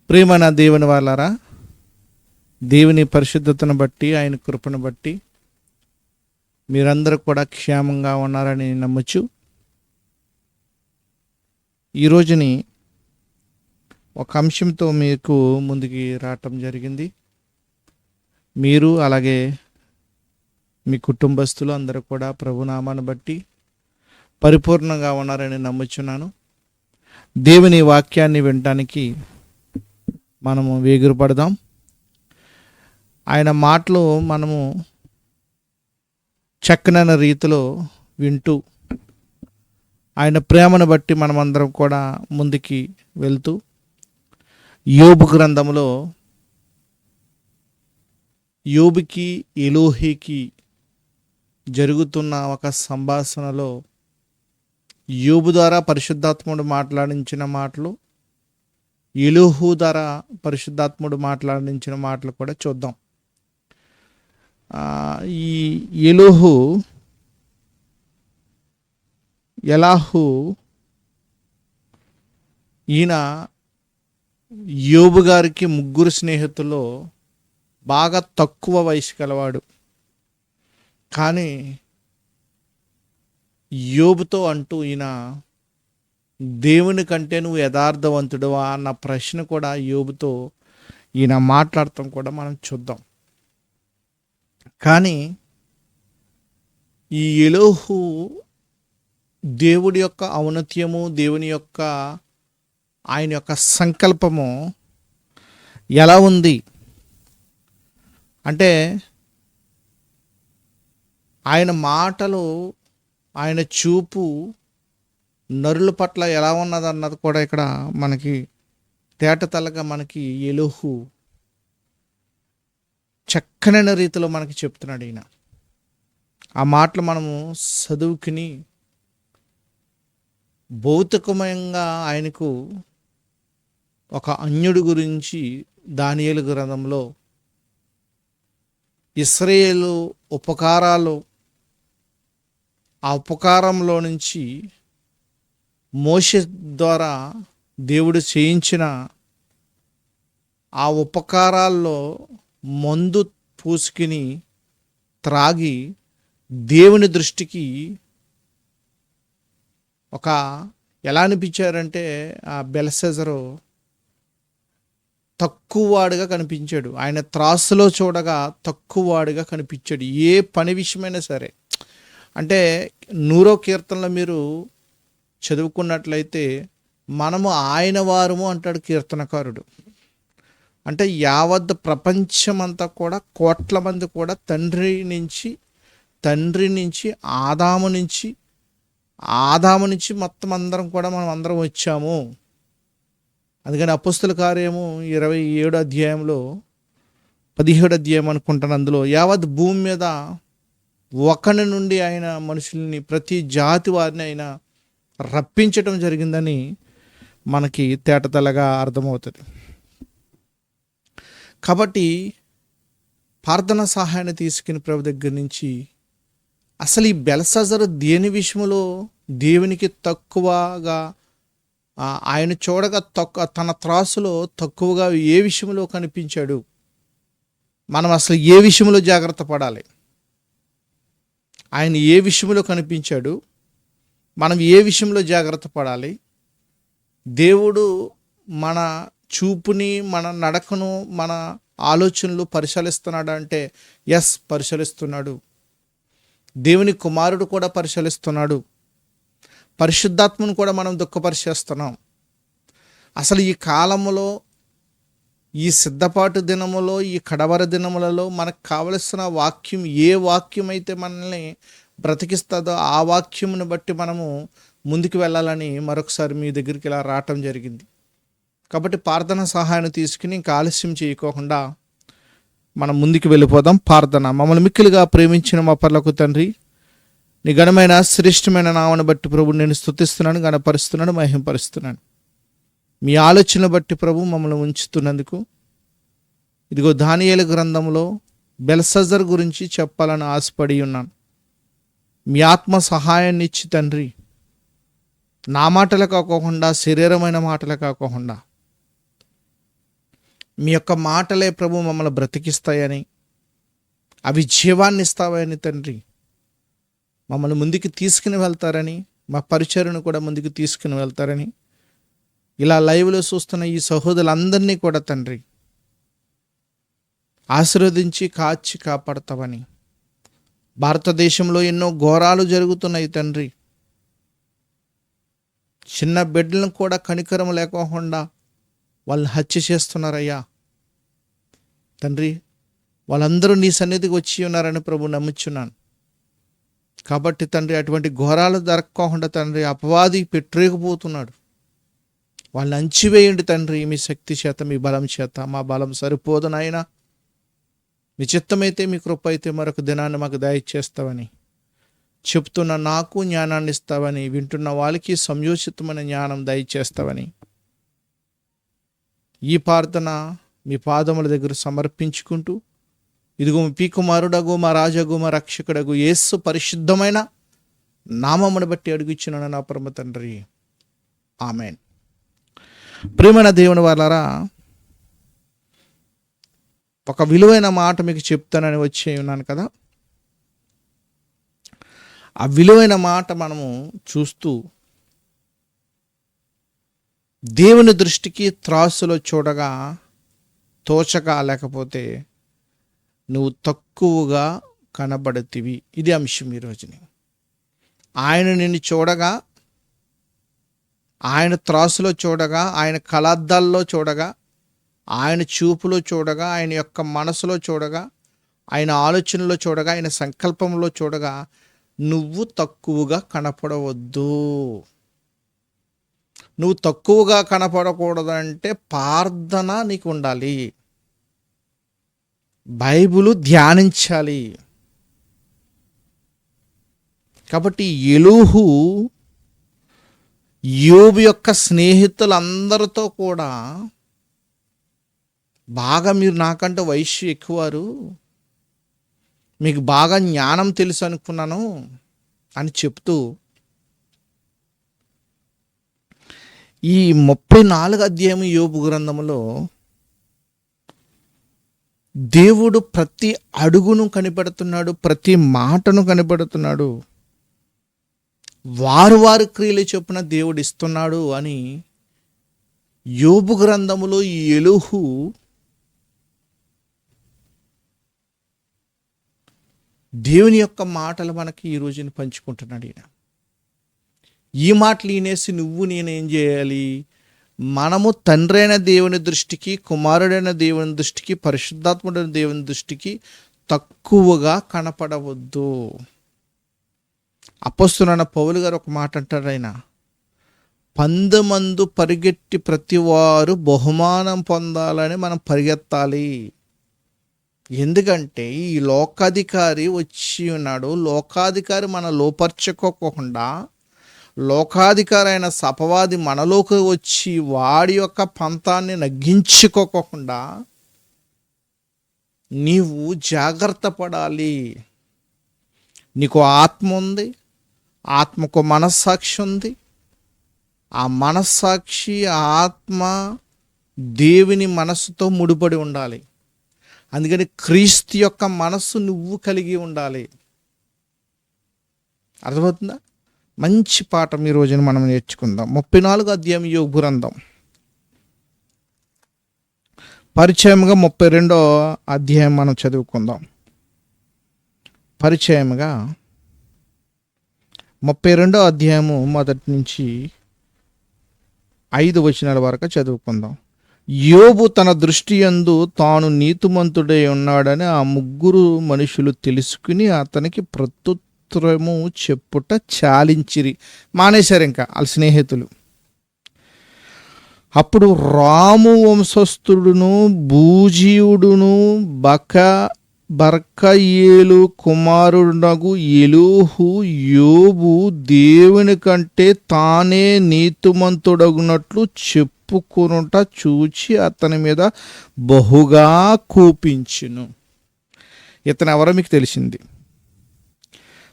ప్రియమైన దేవుని వాళ్ళారా, దేవుని పరిశుద్ధతను బట్టి, ఆయన కృపను బట్టి మీరందరూ కూడా క్షేమంగా ఉన్నారని నమ్మచ్చు. ఈరోజుని ఒక అంశంతో మీకు ముందుకి రావటం జరిగింది. మీరు అలాగే మీ కుటుంబస్తులు అందరూ కూడా ప్రభునామాన్ని బట్టి పరిపూర్ణంగా ఉన్నారని నమ్ముచున్నాను. దేవుని వాక్యాన్ని వినటానికి మనము వేగిరపడదాం. ఆయన మాటలు మనము చక్కనైన రీతిలో వింటూ ఆయన ప్రేమను బట్టి మనమందరం కూడా ముందుకి వెళ్తూ యోబు గ్రంథంలో యోబుకి ఎలోహికి జరుగుతున్న ఒక సంభాషణలో యోబు ద్వారా పరిశుద్ధాత్ముడు మాట్లాడించిన మాటలు, ఎలోహు ద్వారా పరిశుద్ధాత్ముడు మాట్లాడించిన మాటలు కూడా చూద్దాం. ఈ ఎలాహు ఈయన యోబు గారికి ముగ్గురు స్నేహితుల్లో బాగా తక్కువ వయసు గలవాడు. కానీ యోబుతో అంటూ ఈయన దేవుని కంటే నువ్వు యథార్థవంతుడువా అన్న ప్రశ్న కూడా యోబుతో ఈయన మాట్లాడటం కూడా మనం చూద్దాం. కానీ ఈ ఎలోహు దేవుడి యొక్క ఔన్నత్యము, దేవుని యొక్క ఆయన యొక్క సంకల్పము ఎలా ఉంది అంటే, ఆయన మాటలు, ఆయన చూపు నరుల పట్ల ఎలా ఉన్నదన్నది కూడా ఇక్కడ మనకి తేటతెల్లగా మనకి ఎలోహు చక్కనైన రీతిలో మనకి చెప్తున్నాడు. ఈయన ఆ మాటలు మనము చదువుకుని భౌతికమయంగా ఆయనకు ఒక అన్యుడి గురించి దానియేలు గ్రంథంలో ఇశ్రాయేలు ఉపకారాలు, ఆ ఉపకారంలో నుంచి మోషే ద్వారా దేవుడు చేయించిన ఆ ఉపకారాల్లో మందు పూసుకుని త్రాగి దేవుని దృష్టికి ఒక ఎలా అనిపించారంటే, ఆ బెల్షెజరు తక్కువవాడుగా కనిపించాడు. ఆయన త్రాసులో చూడగా తక్కువవాడుగా కనిపించాడు. ఏ పని విషయమైనా సరే. అంటే 100వ కీర్తనలో మీరు చదువుకున్నట్లయితే మనము ఆయన వారము అంటాడు కీర్తనకారుడు. అంటే యావత్ ప్రపంచమంతా కూడా కోట్ల మంది కూడా తండ్రి నుంచి ఆదాము నుంచి మొత్తం అందరం కూడా మనం అందరం వచ్చాము. అందుకని అపోస్తుల కార్యము 27వ అధ్యాయంలో 17వ అధ్యాయం అనుకుంటాను, అందులో యావత్ భూమి మీద ఒకని నుండి ఆయన మనుషుల్ని, ప్రతి జాతి వారిని ఆయన రప్పించటం జరిగిందని మనకి తేటతెల్లగా అర్థమవుతుంది. కాబట్టి ప్రార్థన సహాయాన్ని తీసుకుని ప్రభు దగ్గర నుంచి అసలు ఈ బెల్షెజరు దేని విషయంలో దేవునికి తక్కువగా, ఆయన చూడగా తన త్రాసులో తక్కువగా ఏ విషయంలో కనిపించాడు, మనం అసలు ఏ విషయంలో జాగ్రత్త పడాలి, ఆయన ఏ విషయంలో కనిపించాడు, మనం ఏ విషయంలో జాగ్రత్త పడాలి, దేవుడు మన చూపుని, మన నడకను, మన ఆలోచనలు పరిశీలిస్తున్నాడు అంటే ఎస్, పరిశీలిస్తున్నాడు. దేవుని కుమారుడు కూడా పరిశీలిస్తున్నాడు. పరిశుద్ధాత్మను కూడా మనం దుఃఖపరిచేస్తున్నాం. అసలు ఈ కాలంలో, ఈ సిద్ధపాటు దినములో, ఈ కడవర దినములలో మనకు కావలసిన వాక్యం, ఏ వాక్యం అయితే మనల్ని బ్రతికిస్తుందో ఆ వాక్యమును బట్టి మనము ముందుకు వెళ్ళాలని మరొకసారి మీ దగ్గరికి ఇలా రావటం జరిగింది. కాబట్టి ప్రార్థన సహాయాన్ని తీసుకుని ఇంకా ఆలస్యం చేయకోకుండా మనం ముందుకు వెళ్ళిపోదాం. ప్రార్థన. మమ్మల్ని మిక్కిలిగా ప్రేమించిన మా పరలోక తండ్రి, నీ ఘనమైన శ్రేష్టమైన నామను బట్టి ప్రభు నేను స్తుతిస్తున్నాను, ఘనపరుస్తున్నాను, మహింపరుస్తున్నాను. మీ ఆలోచన బట్టి ప్రభు మమ్మల్ని ఉంచుతున్నందుకు, ఇదిగో దానియేలు గ్రంథంలో బెల్షెజర్ గురించి చెప్పాలని ఆశపడి ఉన్నాను. మీ ఆత్మ సహాయాన్ని ఇచ్చి తండ్రి, నా మాటలు కాకోకుండా, శరీరమైన మాటలు కాకోకుండా మీ యొక్క మాటలే ప్రభు మమ్మల్ని బ్రతికిస్తాయని, అవి జీవాన్ని ఇస్తావని తండ్రి మమ్మల్ని ముందుకు తీసుకుని వెళ్తారని, మా పరిచర్ను కూడా ముందుకు తీసుకుని వెళ్తారని, ఇలా లైవ్లో చూస్తున్న ఈ సహోదరులందరినీ కూడా తండ్రి ఆశీర్వదించి కాచి కాపాడతావని, భారతదేశంలో ఎన్నో ఘోరాలు జరుగుతున్నాయి తండ్రి. చిన్న బిడ్డలను కూడా కనికరం లేకోకుండా వాళ్ళని హత్య చేస్తున్నారయ్యా తండ్రి. వాళ్ళందరూ నీ సన్నిధికి వచ్చి ఉన్నారని ప్రభు నమ్ముచున్నాను. కాబట్టి తండ్రి అటువంటి ఘోరాలు జరగకుండా తండ్రి అపవాది పెట్టరేకపోతున్నాడు. వాళ్ళని అంచివేయండి తండ్రి, మీ శక్తి చేత, మీ బలం చేత. మా బలం సరిపోదు నాయనా, మీ చిత్తమైతే, మీ కృప అయితే మరొక దినాన్ని మాకు దయచేస్తావని చెప్తున్న నాకు జ్ఞానాన్ని ఇస్తావని, వింటున్న వాళ్ళకి సంయోచితమైన జ్ఞానం దయచేస్తావని ఈ ప్రార్థన మీ పాదముల దగ్గర సమర్పించుకుంటూ, ఇదిగో మీ కుమారుడగు, మా రాజగు, మా రక్షకుడగు యేసు పరిశుద్ధమైన నామమును బట్టి అడుగుచున్నాను నా పరమ తండ్రి, ఆమెన్. ప్రియమైన దేవుని వారలారా, ఒక విలువైన మాట మీకు చెప్తానని వచ్చి ఉన్నాను కదా. ఆ విలువైన మాట మనము చూస్తూ, దేవుని దృష్టికి త్రాసులో చూడగా తోచగా, లేకపోతే నువ్వు తక్కువగా కనబడతివి. ఇది అంశం ఈరోజుని. ఆయన నిన్ను చూడగా, ఆయన త్రాసులో చూడగా, ఆయన కళాద్దాల్లో చూడగా, ఆయన చూపులో చూడగా, ఆయన యొక్క మనసులో చూడగా, ఆయన ఆలోచనలో చూడగా, ఆయన సంకల్పంలో చూడగా నువ్వు తక్కువగా కనపడవద్దు. నువ్వు తక్కువగా కనపడకూడదంటే ప్రార్థన నీకు ఉండాలి, బైబిలు ధ్యానించాలి. కాబట్టి ఎలీహు యోబు యొక్క స్నేహితులందరితో కూడా బాగా, మీరు నాకంటే వయస్సు ఎక్కువారు, మీకు బాగా జ్ఞానం తెలుసు అనుకున్నాను అని చెప్తూ ఈ 34 అధ్యాయం యోబు గ్రంథములో దేవుడు ప్రతి అడుగును కనిపెడుతున్నాడు, ప్రతి మాటను కనిపెడుతున్నాడు. వారు క్రియలు చొప్పున దేవుడు ఇస్తున్నాడు అని యోబు గ్రంథములో ఎలీహు దేవుని యొక్క మాటలు మనకి ఈ రోజున పంచుకుంటున్నాడు. ఈయన ఈ మాటలు వినేసి నువ్వు నేనేం చేయాలి? మనము తండ్రైన దేవుని దృష్టికి, కుమారుడైన దేవుని దృష్టికి, పరిశుద్ధాత్ముడైన దేవుని దృష్టికి తక్కువగా కనపడవద్దు. అపొస్తలుడైన పౌలు గారు ఒక మాట అంటారు. ఆయన 10 మంది పరిగెట్టి ప్రతివారు బహుమానం పొందాలని మనం పరిగెత్తాలి. ఎందుకంటే ఈ లోకాధికారి వచ్చి ఉన్నాడు. లోకాధికారి మన లోపర్చుకోకుండా, లోకాధికారి అయిన అపవాది మనలోకి వచ్చి వాడి యొక్క పంతాన్ని నగ్గించుకోకుండా నీవు జాగ్రత్త పడాలి. నీకు ఆత్మ ఉంది, ఆత్మకు మనస్సాక్షి ఉంది. ఆ మనస్సాక్షి, ఆ ఆత్మ దేవుని మనస్సుతో ముడిపడి ఉండాలి. అందుకని క్రీస్తు యొక్క మనస్సు నువ్వు కలిగి ఉండాలి. అర్థమవుతుందా? మంచి పాఠం ఈ రోజున మనం నేర్చుకుందాం. 34 అధ్యాయం యోబు గ్రంథం, పరిచయముగా 32వ అధ్యాయం మనం చదువుకుందాం. పరిచయముగా 32వ అధ్యాయము మొదటి నుంచి 5 వచనాల వరకు చదువుకుందాం. యోబు తన దృష్టి యందు తాను నీతిమంతుడై ఉన్నాడని ఆ 3 మనుషులు తెలుసుకుని అతనికి ప్రత్యుత్తరము చెప్పుట చాలించిరి. మానేశారు ఇంకా వాళ్ళ స్నేహితులు. అప్పుడు రాము వంశస్థుడును బూజీయుడును బర్కయేలు కుమారుడునగు ఎలీహు యోబు దేవుని కంటే తానే నీతిమంతుడగునట్లు చెప్పుకొనుట చూచి అతని మీద బహుగా కోపించును. ఇతను ఎవరో మీకు తెలిసింది.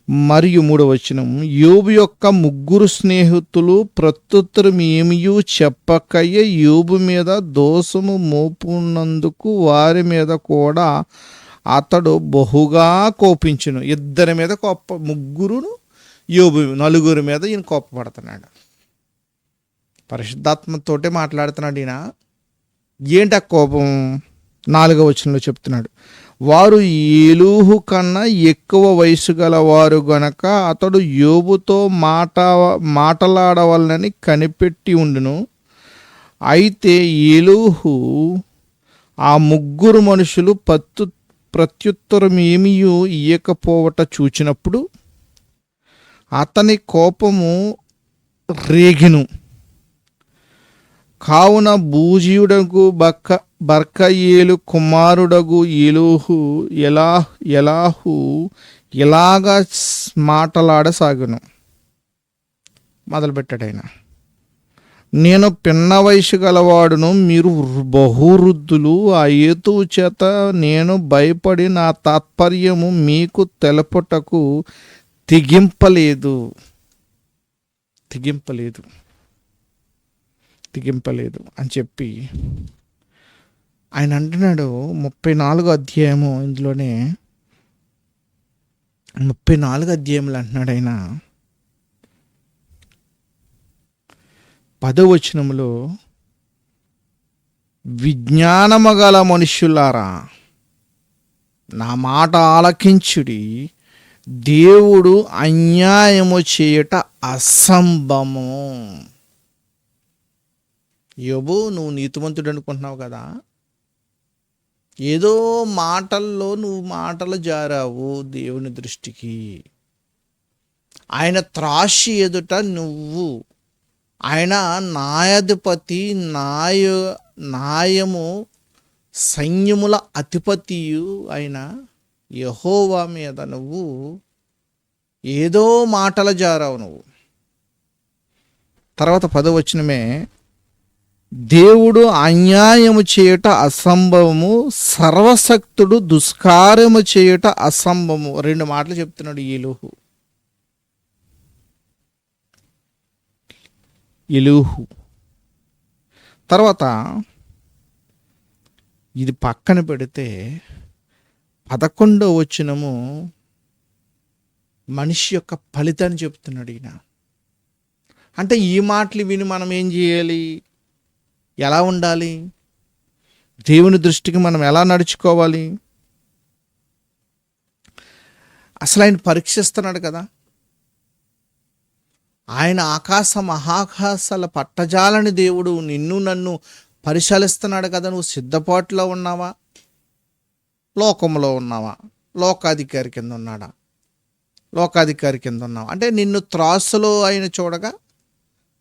మరియు 3వ వచనం, యోబు యొక్క 3 స్నేహితులు ప్రత్యుత్తరం ఏమియూ చెప్పకయే యోబు మీద దోషము మోపునందుకు వారి మీద కూడా అతడు బహుగా కోపించును. ఇద్దరి మీద ముగ్గురును యోబు 4 మీద ఈయన కోపపడుతున్నాడు. పరిశుద్ధాత్మతోటే మాట్లాడుతున్నాడు ఈయన. ఏంటి ఆ కోపం? 4వ వచనంలో చెప్తున్నాడు, వారు ఎలీహు కన్నా ఎక్కువ వయసు గలవారు గనక అతడు యోబుతో మాటలాడవలనని కనిపెట్టి ఉండును. అయితే ఎలీహు ఆ 3 మనుషులు ప్రత్యుత్తరం ఏమీ ఇయ్యకపోవట చూచినప్పుడు అతని కోపము రేగిను. కావున బూజీయుడగు బర్కయేలు కుమారుడగు ఎలాహు ఇలాగా మాటలాడసాగును. మొదలుపెట్టాడు ఆయన, నేను పిన్న వయసు గలవాడును, మీరు బహువృద్ధులు. ఆ హేతువు చేత నేను భయపడి నా తాత్పర్యము మీకు తెలపటకు తెగింపలేదు అని చెప్పి ఆయన అంటున్నాడు. 34వ అధ్యాయము, ఇందులోనే 34 అధ్యాయములు అంటున్నాడు ఆయన. 10వ వచనములో, విజ్ఞానము గల మనుష్యులారా నా మాట ఆలకించుడి, దేవుడు అన్యాయము చేయట అసంభవము. యోబు, నువ్వు నీతిమంతుడు అనుకుంటున్నావు కదా, ఏదో మాటల్లో నువ్వు మాటలు జారావు దేవుని దృష్టికి. ఆయన త్రాసి ఎదుట నువ్వు, ఆయన న్యాయాధిపతి, న్యాయము సైన్యముల అధిపతియు అయిన యెహోవా మీద నువ్వు ఏదో మాటలు జారావు నువ్వు. తర్వాత 10వ వచనమే, దేవుడు అన్యాయము చేయుట అసంభవము, సర్వశక్తుడు దుష్కార్యము చేయుట అసంభవము. 2 మాటలు చెప్తున్నాడు ఎలీహు. తర్వాత ఇది పక్కన పెడితే 11వ వచనము మనిషి యొక్క ఫలితాన్ని చెప్తున్నాడు ఈయన. అంటే ఈ మాటలు విని మనం ఏం చేయాలి, ఎలా ఉండాలి, దేవుని దృష్టికి మనం ఎలా నడుచుకోవాలి? అసలు ఆయన పరీక్షిస్తున్నాడు కదా. ఆయన ఆకాశ మహాకాశాల పట్టజాలని దేవుడు నిన్ను నన్ను పరిశీలిస్తున్నాడు కదా. నువ్వు సిద్ధపాటులో ఉన్నావా, లోకంలో ఉన్నావా, లోకాధికారి కింద ఉన్నాడా? లోకాధికారి కింద ఉన్నావా అంటే నిన్ను త్రాసులో ఆయన చూడగా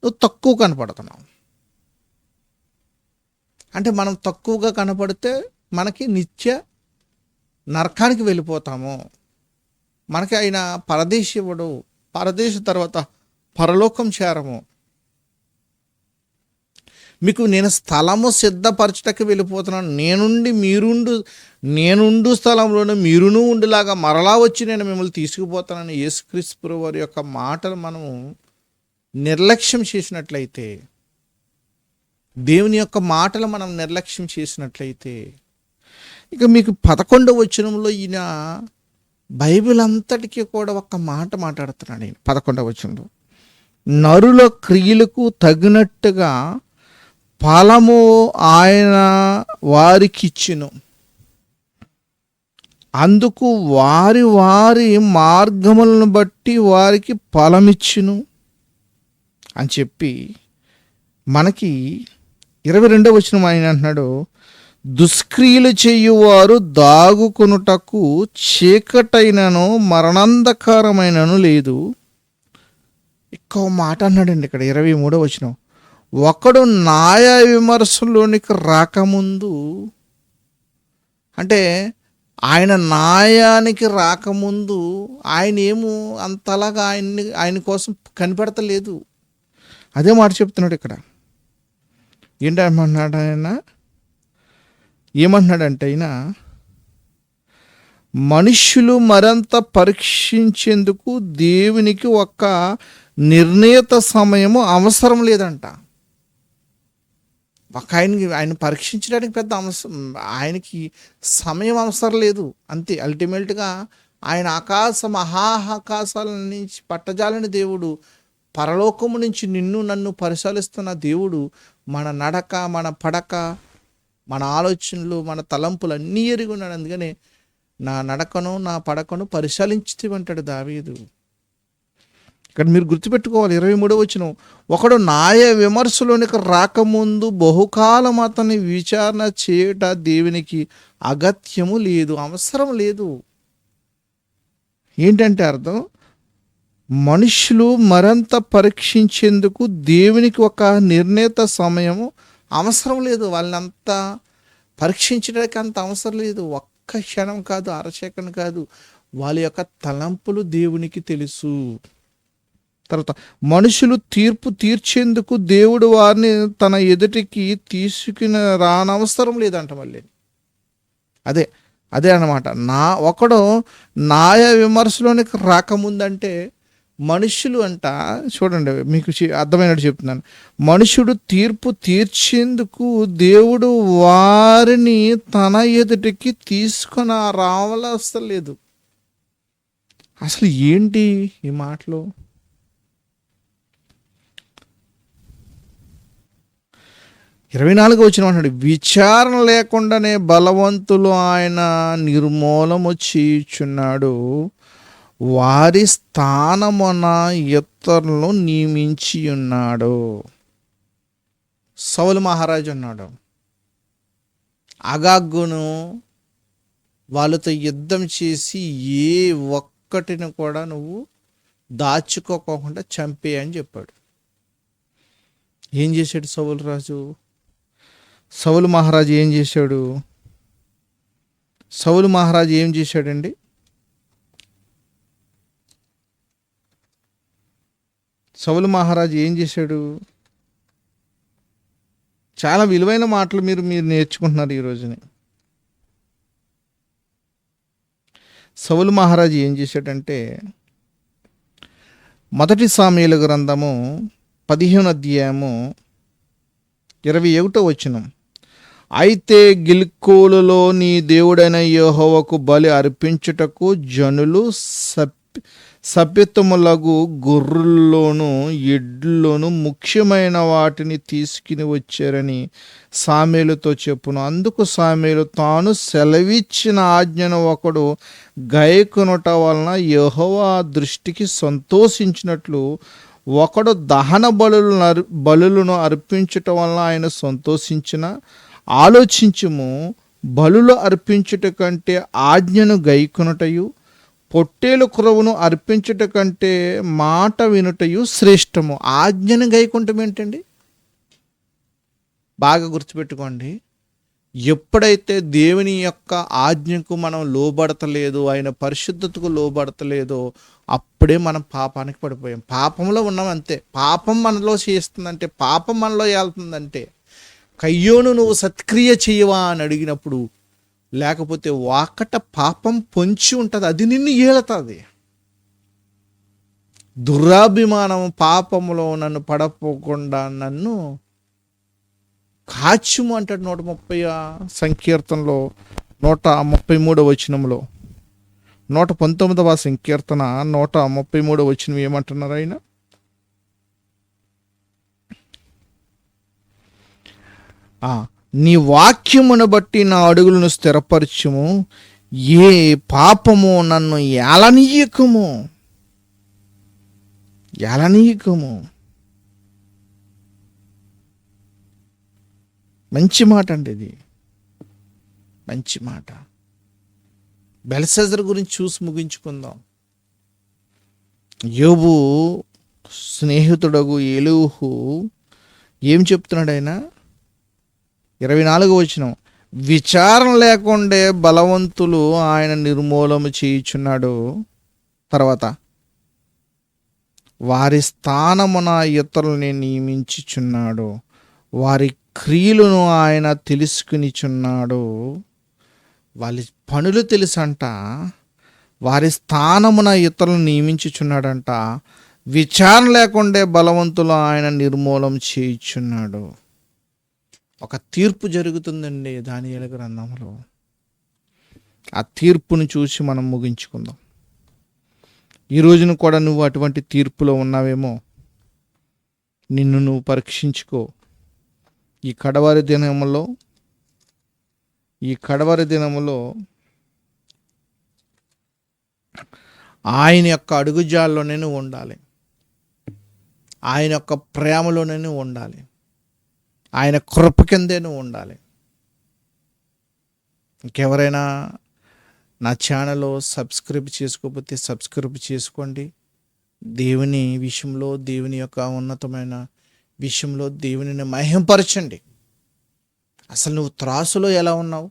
నువ్వు తక్కువ కనపడుతున్నావు. అంటే మనం తక్కువగా కనపడితే మనకి నిత్య నరకానికి వెళ్ళిపోతాము. మనకి ఆయన పరదేశి ఇవ్వడు, పరదేశం తర్వాత పరలోకం చేరము. మీకు నేను స్థలము సిద్ధపరచటకు వెళ్ళిపోతున్నాను, నేనుండు స్థలంలోనే మీరును ఉండులాగా మరలా వచ్చి నేను మిమ్మల్ని తీసుకుపోతానని యేసుక్రీస్తు వారి యొక్క మాటలు మనము నిర్లక్ష్యం చేసినట్లయితే, దేవుని యొక్క మాటలు మనం నిర్లక్ష్యం చేసినట్లయితే, ఇక మీకు 11వ వచనంలో ఈయన బైబిల్ అంతటికీ కూడా ఒక్క మాట మాట్లాడుతున్నాడు. ఆయన 11వ వచనంలో, నరుల క్రియలకు తగినట్టుగా ఫలము ఆయన వారికిచ్చును, అందుకు వారి వారి మార్గములను బట్టి వారికి ఫలమిచ్చును అని చెప్పి మనకి 22వ వచనం ఆయన అంటున్నాడు, దుష్క్రియలు చేయువారు దాగుకొనుటకు చీకటైనను మరణాంధకారమైనను లేదు. ఎక్కువ మాట అన్నాడండి ఇక్కడ 23వ వచనం, ఒకడు న్యాయ విమర్శలోనికి రాకముందు, అంటే ఆయన న్యాయానికి రాకముందు ఆయన ఏమో అంతలాగా ఆయన కోసం కనిపెడతలేదు. అదే మాట చెప్తున్నాడు ఇక్కడ. ఏంటంటున్నాడు ఆయన, ఏమంటున్నాడంటే ఆయన, మనుష్యులు మరింత పరీక్షించేందుకు దేవునికి ఒక నిర్ణీత సమయము అవసరం లేదంట. ఒక ఆయన పరీక్షించడానికి పెద్ద ఆయనకి సమయం అవసరం లేదు అంతే. అల్టిమేట్గా ఆయన మహాకాశాల నుంచి పట్టజాలని దేవుడు, పరలోకము నుంచి నిన్ను నన్ను పరిశీలిస్తున్న దేవుడు మన నడక, మన పడక, మన ఆలోచనలు, మన తలంపులు అన్నీ ఎరిగి ఉన్నాడు. అందుకనే నా నడకను నా పడకను పరిశీలించుతామంటాడు దావీదు. ఇక్కడ మీరు గుర్తుపెట్టుకోవాలి 23వ వచనం, ఒకడు న్యాయ విమర్శలోనికి రాకముందు బహుకాలం అతన్ని విచారణ చేయట దేవునికి అగత్యము లేదు, అవసరం లేదు. ఏంటంటే అర్థం, మనుషులు మరింత పరీక్షించేందుకు దేవునికి ఒక నిర్ణీత సమయము అవసరం లేదు. వాళ్ళని అంతా పరీక్షించడానికి అంత అవసరం లేదు. ఒక్క క్షణం కాదు, అరసేకం కాదు, వాళ్ళ యొక్క తలంపులు దేవునికి తెలుసు. తర్వాత మనుషులు తీర్పు తీర్చేందుకు దేవుడు వారిని తన ఎదుటికి తీసుకుని రానవసరం లేదంట. మళ్ళీ అదే అన్నమాట. ఒకడు న్యాయ విమర్శలోనికి రాకముందంటే మనుషులు అంట, చూడండి మీకు అర్థమైనట్టు చెప్తున్నాను, మనుషుడు తీర్పు తీర్చేందుకు దేవుడు వారిని తన ఎదుటికి తీసుకొని రావాల్సిన లేదు. అసలు ఏంటి ఈ మాటలు? 24వ వచనం అంటాడు, విచారణ లేకుండానే బలవంతులు ఆయన నిర్మూలము చేయుచున్నాడు, వారి స్థానమున ఇతరులను నియమించి ఉన్నాడు. సౌలు మహారాజు ఉన్నాడు, అగాగును వాళ్ళతో యుద్ధం చేసి ఏ ఒక్కటిని కూడా నువ్వు దాచుకోకుండా చంపేయని చెప్పాడు. ఏం చేశాడు సౌలు మహారాజు ఏం చేశాడు? సౌలు మహారాజు ఏం చేశాడండి? సౌలు మహారాజు ఏం చేశాడు? చాలా విలువైన మాటలు మీరు నేర్చుకుంటున్నారు ఈ రోజుని. సౌలు మహారాజు ఏం చేశాడంటే, మొదటి సామూయేలు గ్రంథము 15వ అధ్యాయము 21వ వచనం, అయితే గిల్కోలులో నీ దేవుడైన యెహోవాకు బలి అర్పించుటకు జనులు సభ్యతములగు గొర్రెల్లోను ఎడ్లలోను ముఖ్యమైన వాటిని తీసుకుని వచ్చారని సామేలుతో చెప్పును. అందుకు సామేలు తాను సెలవిచ్చిన ఆజ్ఞను ఒకడు గైకొనుట వలన యెహోవా దృష్టికి సంతోషించినట్లు ఒకడు దహన బలులను అర్పించటం వలన ఆయన సంతోషించిన. ఆలోచించుము, బలులు అర్పించుట కంటే ఆజ్ఞను గైకొనుటయు, పొట్టేలు క్రొవ్వును అర్పించుట కంటే మాట వినుటయు శ్రేష్టము. ఆజ్ఞను గైకొనటం ఏంటండి? బాగా గుర్తుపెట్టుకోండి. ఎప్పుడైతే దేవుని యొక్క ఆజ్ఞకు మనం లోబడతలేదు, ఆయన పరిశుద్ధతకు లోబడతలేదో అప్పుడే మనం పాపానికి పడిపోయాం. పాపంలో ఉన్నాం అంతే. పాపం మనలో చేస్తుందంటే, పాపం మనలో వెళ్తుందంటే, కయ్యోను నువ్వు సత్క్రియ చేయవా అని అడిగినప్పుడు, లేకపోతే వాకట పాపం పొంచి ఉంటుంది, అది నిన్ను ఏలుతుంది. దురాభిమానం పాపములో నన్ను పడపోకుండా నన్ను కాచుము అంటాడు 130 సంకీర్తనలో 133వ వచనంలో. 119వ సంకీర్తన 133వ వచనం ఏమంటున్నారు ఆయన? నీ వాక్యమును బట్టి నా అడుగులను స్థిరపరచుము, ఏ పాపము నన్ను ఏలనీయకము. మంచి మాట అండి ఇది, మంచి మాట. బెల్షస్సరు గురించి చూసి ముగించుకుందాం. యోబు స్నేహితుడగు ఎలీహు ఏం చెప్తున్నాడు ఆయన? 24వ వచనం, విచారణ లేకుండే బలవంతులు ఆయన నిర్మూలము చేయుచున్నాడు. తర్వాత వారి స్థానమున ఇతరులని నియమించుచున్నాడు, వారి క్రియలను ఆయన తెలుసుకునిచున్నాడు, వాళ్ళ పనులు తెలుసంట, వారి స్థానమున ఇతరులను నియమించుచున్నాడంట, విచారణ లేకుండే బలవంతులు ఆయన నిర్మూలం చేయుచున్నాడు. ఒక తీర్పు జరుగుతుందండి దానియేలు గ్రంథంలో. ఆ తీర్పును చూసి మనం ముగించుకుందాం. ఈ రోజున కూడా నువ్వు అటువంటి తీర్పులో ఉన్నావేమో. నిన్ను నువ్వు పరీక్షించుకో. ఈ కడవరి దినములో ఆయన యొక్క అడుగుజాల్లోనే నువ్వు ఉండాలి. ఆయన యొక్క ప్రేమలోనే నువ్వు ఉండాలి. ఆయన కృప కిందే నువ్వు ఉండాలి. ఇంకెవరైనా నా ఛానల్ సబ్స్క్రైబ్ చేసుకోకపోతే సబ్స్క్రైబ్ చేసుకోండి. దేవుని విషయంలో, దేవుని యొక్క ఉన్నతమైన విషయంలో దేవునిని మహింపరచండి. అసలు నువ్వు త్రాసులో ఎలా ఉన్నావు?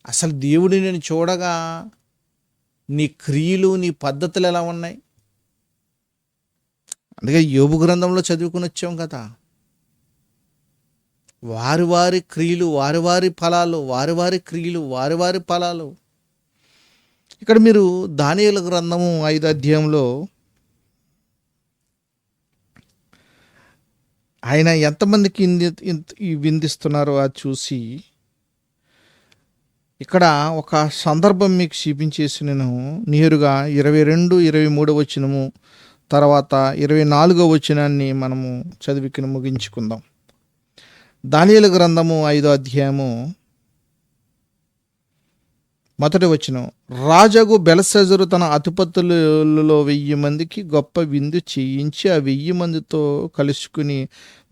అసలు దేవుడిని నేను చూడగా నీ క్రియలు, నీ పద్ధతులు ఎలా ఉన్నాయి? అందుకే యోబు గ్రంథంలో చదువుకుని వచ్చాం కదా, వారి వారి క్రియలు వారి వారి ఫలాలు, వారి వారి క్రియలు వారి వారి ఫలాలు. ఇక్కడ మీరు దానియేలు గ్రంథము 5వ అధ్యాయంలో ఆయన ఎంతమందికి విందిస్తున్నారో అది చూసి ఇక్కడ ఒక సందర్భం మీకు చూపించేసి నేను నేరుగా 22, 23 వచనము తర్వాత 24వ వచనాన్ని మనము చదివికి ముగించుకుందాం. దానియేలు గ్రంథము 5వ అధ్యాయము 1వ వచనం. రాజగు బెల్షస్సరు తన అధిపతులలో 1000 మందికి గొప్ప విందు చేయించి ఆ 1000 మందితో కలుసుకుని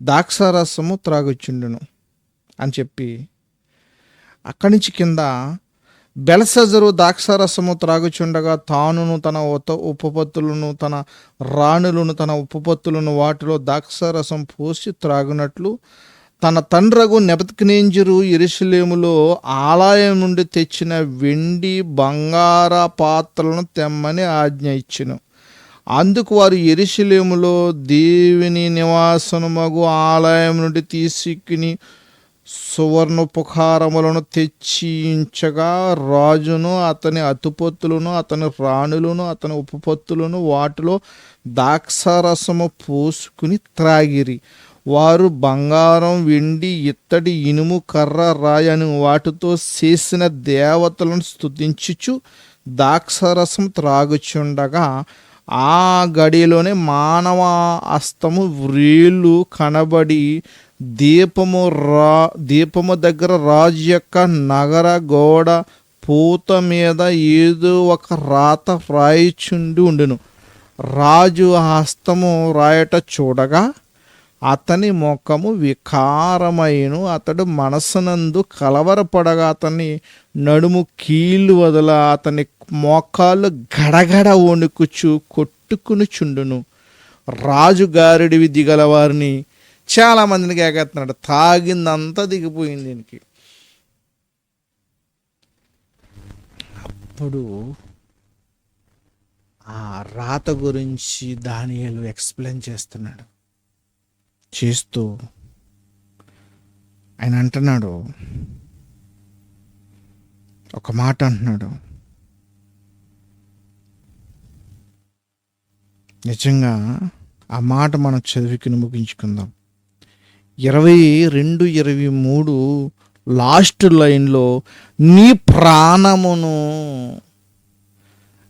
ద్రాక్షారసము త్రాగుచుండును అని చెప్పి అక్కడి నుంచి కింద, బెల్షస్సరు ద్రాక్షారసము త్రాగుచుండగా తానును తన ఉపపత్తులను తన రాణులను తన ఉపపత్తులను వాటిలో ద్రాక్షారసం పోసి త్రాగునట్లు తన తండ్రగు నెబుకద్నెజరు యెరూషలేములో ఆలయం నుండి తెచ్చిన వెండి బంగార పాత్రలను తెమ్మని ఆజ్ఞ ఇచ్చెను. అందుకు వారు యెరూషలేములో దేవుని నివాసముగు ఆలయం నుండి తీసుకుని సువర్ణోపహారములను తెచ్చించగా రాజును అతని అధిపతులను అతని రాణులను అతని ఉపపత్తులను వాటిలో ద్రాక్షారసము పోసుకుని త్రాగిరి. వారు బంగారం, వెండి, ఇత్తడి, ఇనుము, కర్ర, రాయను వాటితో చేసిన దేవతలను స్తుతించుచు ద్రాక్షారసం త్రాగుచుండగా ఆ గడిలోనే మానవ హస్తము వ్రేళ్ళు కనబడి దీపము దగ్గర రాజు యొక్క నగర గోడ పూత మీద ఏదో ఒక రాత వ్రాయిచుండి ఉండును. రాజు ఆ హస్తము రాయట చూడగా అతని ముఖము వికారమైను, అతడు మనసునందు కలవరపడగా అతని నడుము కీళ్ళు వదల అతని మోకాళ్ళు గడగడ వణుకుచు కొట్టుకుని చుండును. రాజు గారిడి విధి గల వారిని చాలా మందిని కేకెత్తున్నాడు. తాగిందంతా దిగిపోయింది దీనికి. అప్పుడు ఆ రాత గురించి దానియేలు ఎక్స్ప్లెయిన్ చేస్తున్నాడు. చేస్తూ ఆయన అంటున్నాడు, ఒక మాట అంటున్నాడు. నిజంగా ఆ మాట మనం చదివికి ముగించుకుందాం. 22, 23 లాస్ట్ లైన్లో, నీ ప్రాణమును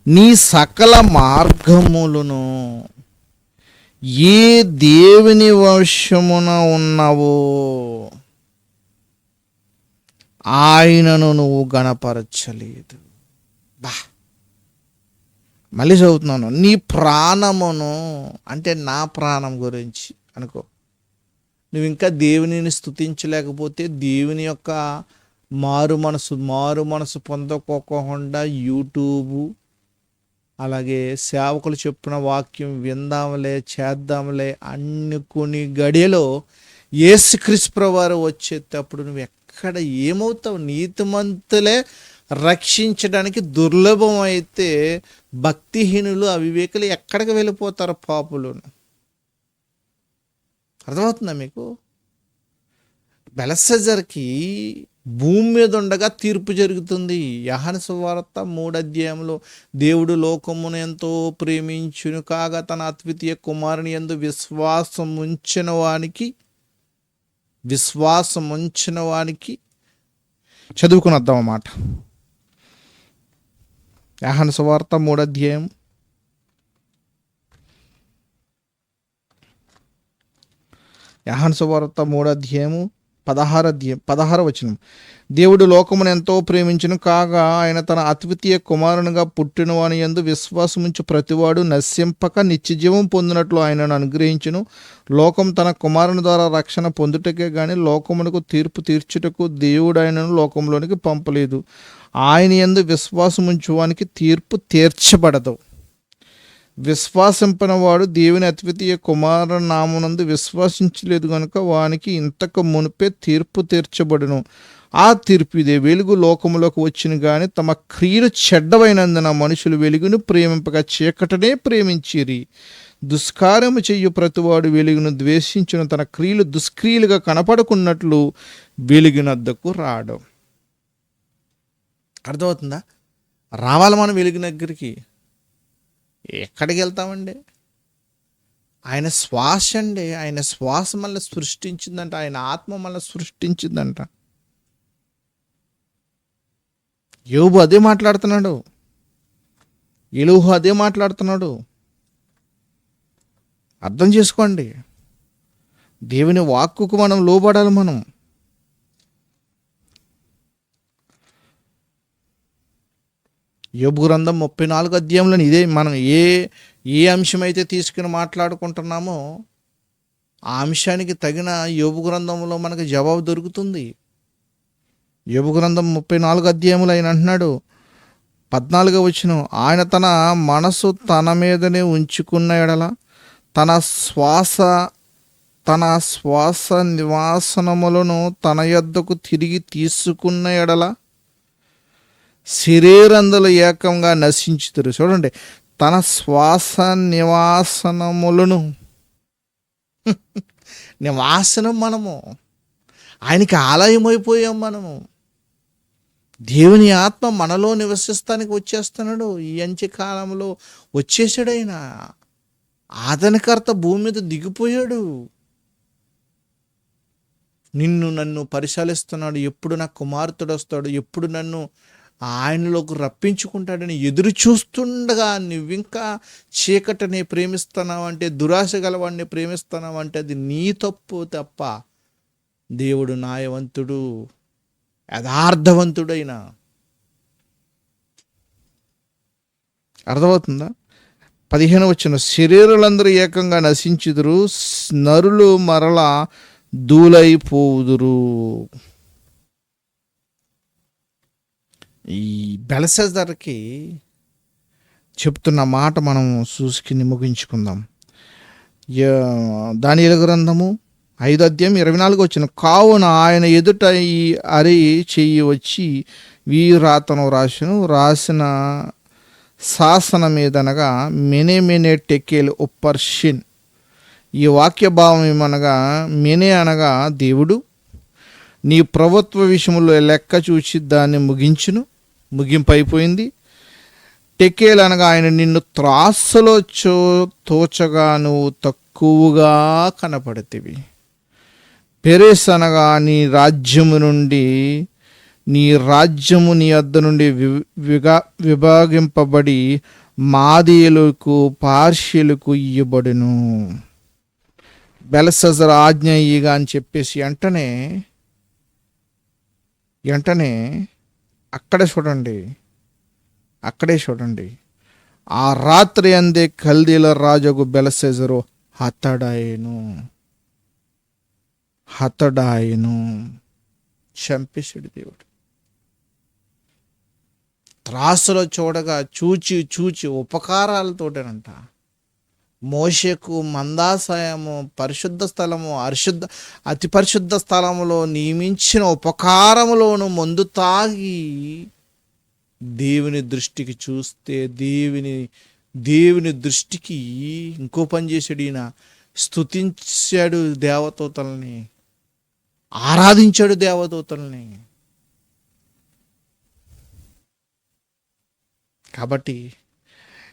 నీ సకల మార్గములను ఏ దేవుని వశమున ఉన్నావో ఆయనను నువ్వు గణపరచలేదు. మళ్ళీ చదువుతున్నాను. నీ ప్రాణమును అంటే నా ప్రాణం గురించి అనుకో. నువ్వు ఇంకా దేవునిని స్తుతించలేకపోతే దేవుని యొక్క మారు మనసు పొందకోకుండా యూట్యూబు అలాగే సేవకులు చెప్పిన వాక్యం విందాంలే చేద్దాంలే అనుకుని గడియలో యేసుక్రీస్తు వారు వచ్చేటప్పుడు నువ్వు ఎక్కడ ఏమవుతావు? నీతిమంతులే రక్షించడానికి దుర్లభం అయితే భక్తిహీనులు అవివేకులు ఎక్కడికి వెళ్ళిపోతారు? పాపులు. అర్థమవుతుందా మీకు? బెల్షస్సరుకి భూమి మీద ఉండగా తీర్పు జరుగుతుంది. యోహాను సువార్త 3 దేవుడు లోకమును ఎంతో ప్రేమించును కాగా తన అద్వితీయ కుమారుని యందు విశ్వాసం ఉంచిన వానికి చదువుకుని వద్దాం అన్నమాట. యోహాను సువార్త 3 యోహాను సువార్త 16 దేవుడు లోకమును ఎంతో ప్రేమించును కాగా ఆయన తన అద్వితీయ కుమారునిగా పుట్టిన వాని యందు విశ్వాసముంచు ప్రతివాడు నశింపక నిత్యజీవం పొందినట్లు ఆయనను అనుగ్రహించును. లోకం తన కుమారుని ద్వారా రక్షణ పొందుటకే గాని లోకమునకు తీర్పు తీర్చుటకు దేవుడు ఆయనను లోకంలోనికి పంపలేదు. ఆయన యందు విశ్వాసముంచు వానికి తీర్పు తీర్చబడదు. విశ్వాసింపని వాడు దేవుని అద్వితీయ కుమారుని నామమునందు విశ్వాసించలేదు గనుక వానికి ఇంతకు మునిపే తీర్పు తీర్చబడును. ఆ తీర్పు ఇదే: వెలుగు లోకములోకి వచ్చిన గాని తమ క్రియలు చెడ్డవైనందున మనుషులు వెలుగును ప్రేమింపక చీకటనే ప్రేమించిరి. దుష్కార్యము చెయ్యు ప్రతివాడు వెలుగును ద్వేషించును, తన క్రియలు దుష్క్రియలుగా కనపడుకున్నట్లు వెలుగునద్దకు రాడు. అర్థమవుతుందా? రావాలి మనం వెలుగు దగ్గరికి. ఎక్కడికి వెళ్తామండి? ఆయన శ్వాస అండి. ఆయన శ్వాస మనల్ని సృష్టించిందంట. ఆయన ఆత్మ మనల్ని సృష్టించిందంట. యోబు అదే మాట్లాడుతున్నాడు, ఎలీహు అదే మాట్లాడుతున్నాడు. అర్థం చేసుకోండి. దేవుని వాక్కుకు మనం లోబడాలి. మనం యోబు గ్రంథం 34 ఇదే మనం ఏ అంశమైతే తీసుకుని మాట్లాడుకుంటున్నామో ఆ అంశానికి తగిన యోబు గ్రంథంలో మనకు జవాబు దొరుకుతుంది. యోబు గ్రంథం 34 ఆయన అంటున్నాడు 14 ఆయన తన మనసు తన మీదనే ఉంచుకున్న ఎడల తన శ్వాస నివాసనములను తన యొద్దకు తిరిగి తీసుకున్న ఎడల శరీరందులు ఏకంగా నశించుతారు. చూడండి, తన శ్వాస నివాసనములను నివాసనం మనము ఆయనకి ఆలయమైపోయాం. మనము దేవుని ఆత్మ మనలో నివసిస్తానికి వచ్చేస్తున్నాడు. ఈ అంత్యకాలంలో వచ్చేసాడు. ఆయన ఆదరణకర్త భూమి మీద దిగిపోయాడు. నిన్ను నన్ను పరిశీలిస్తున్నాడు. ఎప్పుడు నా కుమార్తెడు వస్తాడు, ఎప్పుడు నన్ను ఆయనలోకి రప్పించుకుంటాడని ఎదురు చూస్తుండగా నువ్వింకా చీకటిని ప్రేమిస్తున్నావంటే, దురాశ గలవాడిని ప్రేమిస్తున్నావంటే అది నీ తప్పు తప్ప దేవుడు న్యాయవంతుడు, యథార్థవంతుడైన. అర్థమవుతుందా? 15 శరీరులందరూ ఏకంగా నశించుదురు, నరులు మరలా ధూళైపోవుదురు. ఈ బెల్షస్సరుకి చెప్తున్న మాట మనం చూసుకుని ముగించుకుందాం. దానియేలు గ్రంథము 5:24 కావున ఆయన ఎదుట ఈ అరి చెయ్యి వచ్చి వీరాతను రాసిన శాసన మీదనగా మెనే టెకేల్ ఉప్పర్షిన్. ఈ వాక్య భావం ఏమనగా, మెనే అనగా దేవుడు నీ ప్రభుత్వ విషయంలో లెక్క చూచి దాన్ని ముగింపు అయిపోయింది. టెకేల్ అనగా ఆయన నిన్ను త్రాసులో తోచగా నువ్వు తక్కువగా కనపడతీవి. పెరేస్ అనగా నీ రాజ్యము నీ వద్ద నుండి విభాగింపబడి మాదీయులకు పార్షియులకు ఇయ్యబడును. బెల్షస్సరు ఆజ్ఞ ఇయ్యగా అని చెప్పేసి వెంటనే అక్కడే చూడండి ఆ రాత్రి అందే కల్దీల రాజుకు బెల్షస్సరు హతడాయను చంపేశాడు దేవుడు. త్రాసులో చూడగా చూచి ఉపకారాలతోటేనంట మోషేకు మందాసయము, పరిశుద్ధ స్థలము, అతి పరిశుద్ధ స్థలములో నియమించిన ఉపకారములోను మందు తాగి దేవుని దృష్టికి చూస్తే దేవుని దృష్టికి ఇంకో పని చేశాడు. ఈయన స్తుతించాడు దేవదూతల్ని. ఆరాధించాడు దేవదూతల్ని. కాబట్టి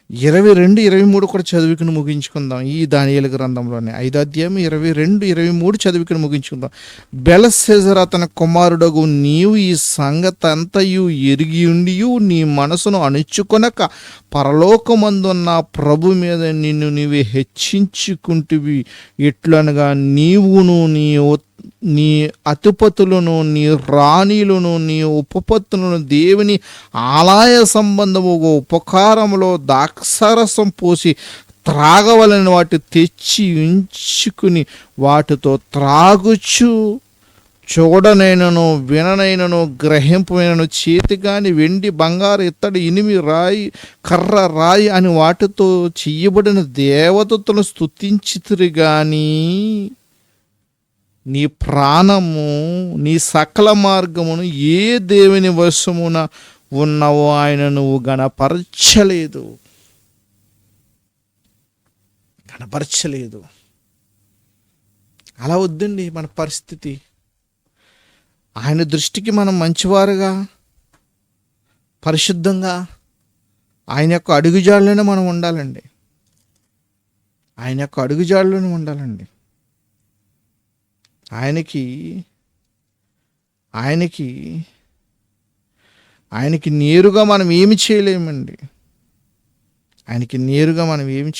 22, 23 కూడా చదువుకుని ముగించుకుందాం. ఈ దానియేలు గ్రంథంలోనే 5వ అధ్యాయం 22, 23 చదువుకుని ముగించుకుందాం. బెల్షస్సరు అతని కుమారుడగు నీవు ఈ సంగతి అంతయు ఎరిగి ఉండియు నీ మనసును అణుచుకొనక పరలోకమందున్న ప్రభు మీద నిన్ను నీవే హెచ్చించుకుంటువి. ఎట్లనగా నీవును నీ అధిపతులను నీ రాణిలను నీ ఉపపత్తులను దేవుని ఆలయ సంబంధము ఉపకారములో ద్రాక్షారసం పోసి త్రాగవలని వాటి తెచ్చి ఉంచుకుని వాటితో త్రాగుచు చూడనైనను విననైనను గ్రహింపనైనను చేతి కాని వెండి బంగారు ఇత్తడి ఇనిమి రాయి కర్ర రాయి అని వాటితో చెయ్యబడిన దేవతలను స్తుతించితిరి గాని నీ ప్రాణము నీ సకల మార్గమును ఏ దేవుని వశమున ఉన్నవో ఆయన నువ్వు గణపరచలేదు. అలా వద్దండి మన పరిస్థితి. ఆయన దృష్టికి మనం మంచివారుగా, పరిశుద్ధంగా ఆయన యొక్క అడుగుజాడలోనే మనం ఉండాలండి. ఆయనకి నేరుగా మనం ఏమి చేయలేమండి. ఆయనకి నేరుగా మనం ఏమి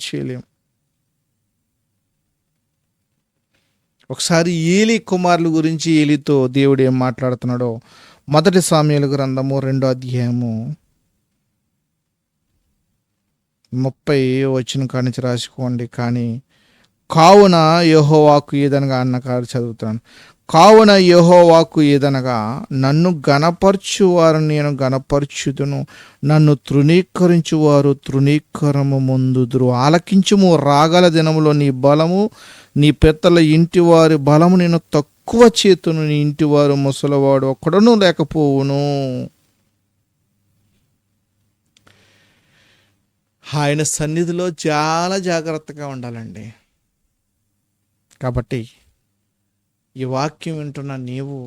చేయలేం. ఒకసారి ఏలీ కుమారుల గురించి ఏలీతో దేవుడు ఏం మాట్లాడుతున్నాడో 1 సామ్యుయేలు గ్రంథము 2వ అధ్యాయము 30 వచనం కానించి రాసుకోండి. కానీ కావున యెహోవాకు ఏదనగా అన్నకారు చదువుతాను. కావున యెహోవాకు ఏదనగా నన్ను గణపరచువారు నేను గణపరచుదును, నన్ను తృణీకరించువారు తృణీకరము ముందుదురు. ఆలకించుము, రాగల దినములో నీ బలము నీ పెద్దల ఇంటివారి బలము నేను తక్కువ చేతును, నీ ఇంటివారు ముసలివాడు ఒక్కడను లేకపోవును. ఆయన సన్నిధిలో చాలా జాగ్రత్తగా ఉండాలండి. కాబట్టి ఈ వాక్యం వింటున్న నీవు,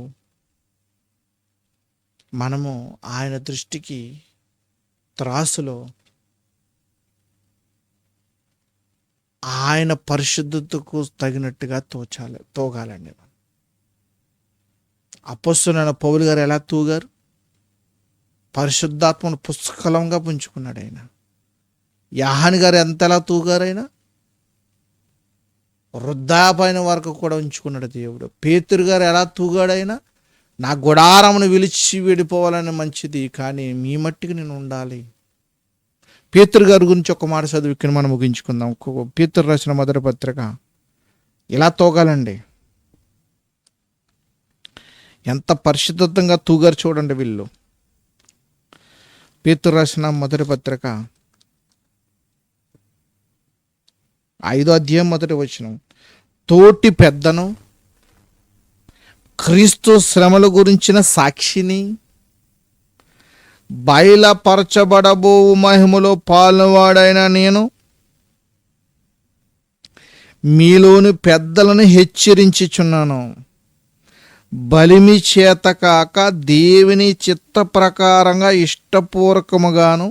మనము ఆయన దృష్టికి త్రాసులో ఆయన పరిశుద్ధతకు తగినట్టుగా తూగాలండి. అపొస్తలుడైన పౌలు గారు ఎలా తూగారు? పరిశుద్ధాత్మను పుష్కలంగా పుంజుకున్నాడు ఆయన. యాహాని గారు ఎంతలా తూగారు? ఆయన వృద్ధాపైన వరకు కూడా ఉంచుకున్నాడు దేవుడు. పేతురు గారు ఎలా తూగాడు? ఆయన నా గుడారమును విలిచి వెళ్ళిపోవాలని మంచిది, కానీ మీ మట్టికి నేను ఉండాలి. పేతురు గారి గురించి ఒక మాట చదివి మనం ముగించుకుందాం. పేతురు రాసిన 1వ పత్రిక. ఇలా తూగాలండి. ఎంత పరిశుద్ధంగా తూగారు చూడండి వీళ్ళు. పేతురు రాసిన 1వ పత్రిక 5వ అధ్యాయం 1వ వచనం. తోటి పెద్దను, క్రీస్తు శ్రమల గురించిన సాక్షిని, బయలుపరచబడబో మహిమలో పాల్వాడైన నేను మీలోని పెద్దలను హెచ్చరించుచున్నాను. బలిమి చేత కాక దేవుని చిత్త ప్రకారంగా ఇష్టపూర్వకముగాను,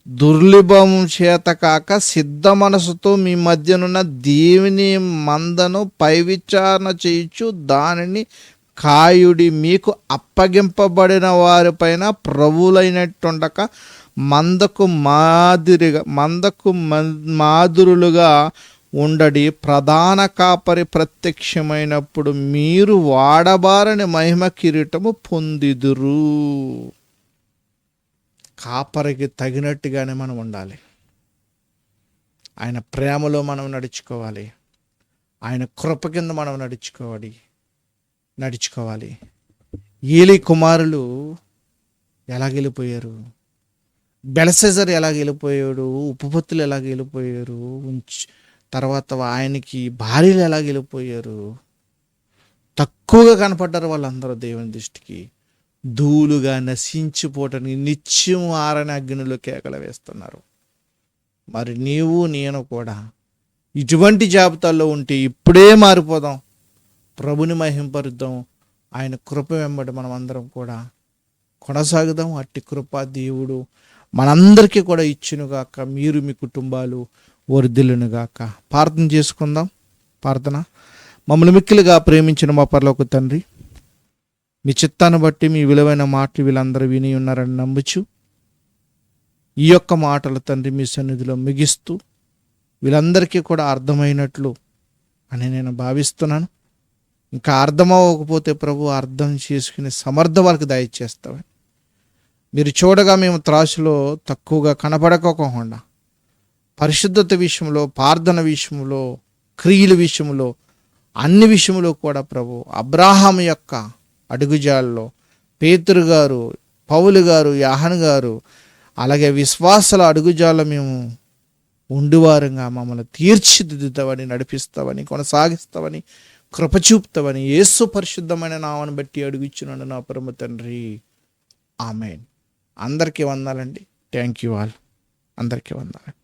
దుర్లభము చేత కాక సిద్ధ మనసుతో మీ మధ్యనున్న దేవుని మందను పై విచారణ చేయుచు దానిని కాయుడి. మీకు అప్పగింపబడిన వారిపైన ప్రభువులైనట్టుండక మందకు మాదిరులుగా ఉండడి. ప్రధాన కాపరి ప్రత్యక్షమైనప్పుడు మీరు వాడబారని మహిమ కిరీటము పొందిదురు. కాపరికి తగినట్టుగానే మనం ఉండాలి. ఆయన ప్రేమలో మనం నడుచుకోవాలి. ఆయన కృప కింద మనం నడుచుకోవాలి. ఏలీ కుమారులు ఎలా గెలిపోయారు? బెల్షస్సరు ఎలా గెలిపోయాడు? ఉపపత్తులు ఎలా గెలిపోయారు? తర్వాత ఆయనకి భార్యలు ఎలా గెలిపోయారు? తక్కువగా కనపడ్డారు వాళ్ళందరూ దేవుని దృష్టికి. ధూళిగా నశించిపోవటానికి నిత్యం ఆరని అగ్నిలో కేకలు వేస్తున్నారు. మరి నీవు నేను కూడా ఇటువంటి జాబితాల్లో ఉంటే ఇప్పుడే మారిపోదాం, ప్రభుని మహింపరుద్దాం. ఆయన కృప వెంబడి మనం అందరం కూడా కొనసాగుదాం. అట్టి కృప దేవుడు మనందరికీ కూడా ఇచ్చునుగాక. మీరు మీ కుటుంబాలు వర్ధిల్లునుగాక. ప్రార్థన చేసుకుందాం. ప్రార్థన. మమ్మల్ని మిక్కిలిగా ప్రేమించిన మా పరలోక తండ్రి, మీ చిత్తాన్ని బట్టి మీ విలువైన మాటలు వీళ్ళందరూ విని ఉన్నారని నమ్ముచు, ఈ యొక్క మాటలు తండ్రి మీ సన్నిధిలో మిగిస్తూ వీళ్ళందరికీ కూడా అర్థమైనట్లు అని నేను భావిస్తున్నాను. ఇంకా అర్థమవ్వకపోతే ప్రభు అర్థం చేసుకునే సమర్థ వాళ్ళకి దయచేస్తామని, మీరు చూడగా మేము త్రాసులో తక్కువగా కనపడకోకుండా పరిశుద్ధత విషయంలో, ప్రార్థన విషయంలో, క్రియల విషయంలో, అన్ని విషయంలో కూడా ప్రభు అబ్రాహాము యొక్క అడుగుజాల్లో పేతురు గారు, పౌలు గారు, యోహాను గారు, అలాగే విశ్వాసాల అడుగుజాల్లో మేము ఉండువారంగా మమ్మల్ని తీర్చిదిద్దుతావని, నడిపిస్తావని, కొనసాగిస్తావని, కృపచూపుతావని యేసు పరిశుద్ధమైన నామను బట్టి అడుగుచున్నాను నా పరమ తండ్రి. ఆమెన్. అందరికీ వందాలండి. Thank you all. అందరికీ వందాలండి.